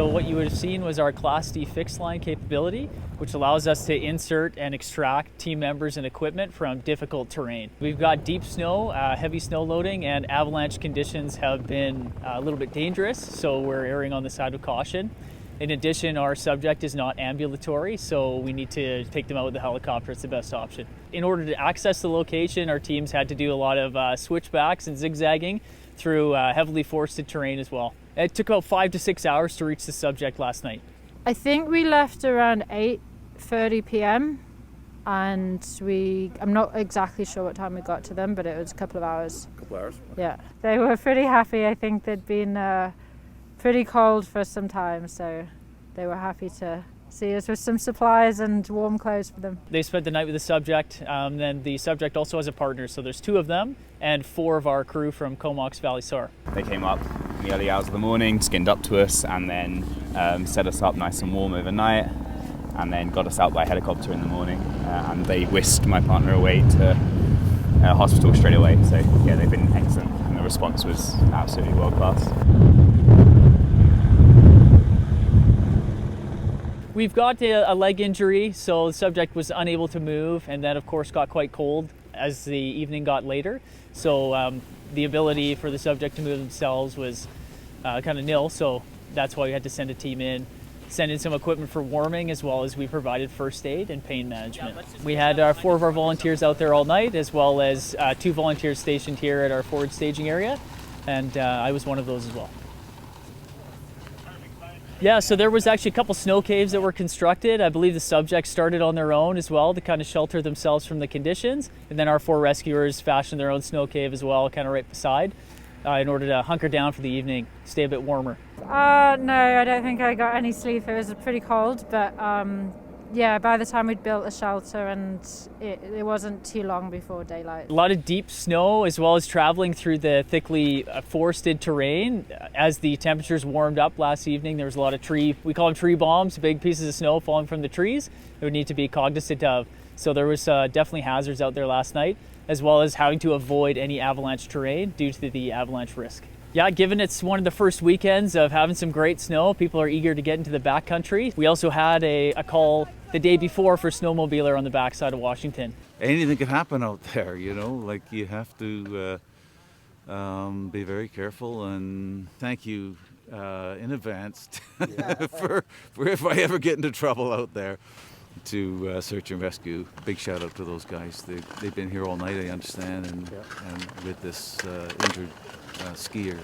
So what you would have seen was our Class D fixed line capability, which allows us to insert and extract team members and equipment from difficult terrain. We've got deep snow, heavy snow loading, and avalanche conditions have been a little bit dangerous, so we're erring on the side of caution. In addition, our subject is not ambulatory, so we need to take them out with the helicopter. It's the best option. In order to access the location, our teams had to do a lot of switchbacks and zigzagging through heavily forested terrain as well. It took about 5 to 6 hours to reach the subject last night. I think we left around 8:30 p.m. and I'm not exactly sure what time we got to them, but it was a couple of hours. Yeah, they were pretty happy. I think they'd been pretty cold for some time, so they were happy to see us with some supplies and warm clothes for them. They spent the night with the subject, then the subject also has a partner, so there's 2 of them and 4 of our crew from Comox Valley SAR. They came up in the early hours of the morning, skinned up to us, and then set us up nice and warm overnight, and then got us out by helicopter in the morning, and they whisked my partner away to hospital straight away. So yeah, they've been excellent, and the response was absolutely world class. We've got a leg injury, so the subject was unable to move, and then of course got quite cold as the evening got later. So the ability for the subject to move themselves was kind of nil, so that's why we had to send a team in, send in some equipment for warming, as well as we provided first aid and pain management. We had 4 of our volunteers out there all night, as well as 2 volunteers stationed here at our forward staging area, and I was one of those as well. Yeah, so there was actually a couple snow caves that were constructed. I believe the subjects started on their own as well to kind of shelter themselves from the conditions. And then our 4 rescuers fashioned their own snow cave as well, kind of right beside, in order to hunker down for the evening, stay a bit warmer. No, I don't think I got any sleep. It was pretty cold, but yeah, by the time we'd built a shelter, and it wasn't too long before daylight. A lot of deep snow, as well as traveling through the thickly forested terrain. As the temperatures warmed up last evening, there was a lot of we call them tree bombs, big pieces of snow falling from the trees that would need to be cognizant of. So there was definitely hazards out there last night, as well as having to avoid any avalanche terrain due to the avalanche risk. Yeah, given it's one of the first weekends of having some great snow, people are eager to get into the backcountry. We also had a call the day before for snowmobiler on the backside of Washington. Anything could happen out there, you know, like you have to be very careful, and thank you in advance for if I ever get into trouble out there to search and rescue. Big shout out to those guys. They've been here all night, I understand, and with this injured skier.